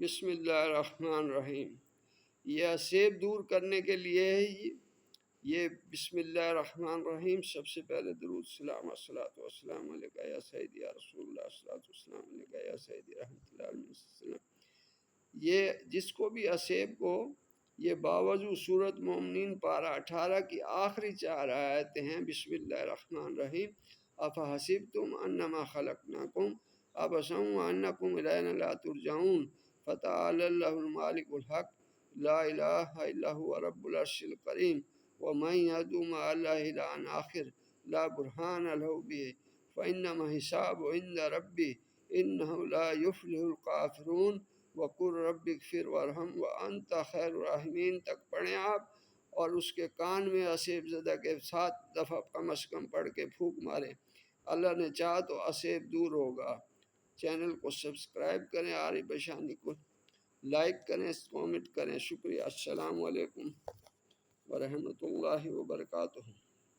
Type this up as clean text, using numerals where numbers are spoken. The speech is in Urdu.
بسم اللہ الرحمن الرحیم۔ یہ اسیب دور کرنے کے لیے ہے یہ بسم اللہ الرحمن الرحیم۔ سب سے پہلے درود سلام الصلاۃ والسلام علیکہ یا سیدی یا رسول اللہ، الصلاۃ والسلام علیکہ یا سیدی رحمۃ اللہ علیہ۔ یہ جس کو بھی اسیب کو، یہ باوضو سورۃ مومنین پارہ 18 کی آخری 4 آیتیں ہیں۔ بسم اللہ الرحمن الرحیم۔ افحسبتم انما خلقناکم عبثا وانکم الینا لا ترجعون فتعالی اللہ المالک الحق لا الہ الا هو رب العرش الکریم ومن يدعو مع الله الها آخر لا برہان له به فانما حسابه عند ربی انہ لا یفلح الکافرون وقل رب اغفر وارحم وانت خیر الراحمین تک پڑھیں آپ، اور اس کے کان میں اسیب زدہ کے 7 دفعہ کم از کم پڑھ کے پھونک ماریں۔ اللہ نے چاہا تو اسیب دور ہوگا۔ چینل کو سبسکرائب کریں، عارف بشانی کو لائک کریں، کامنٹ کریں۔ شکریہ۔ السلام علیکم ورحمۃ اللہ وبرکاتہ۔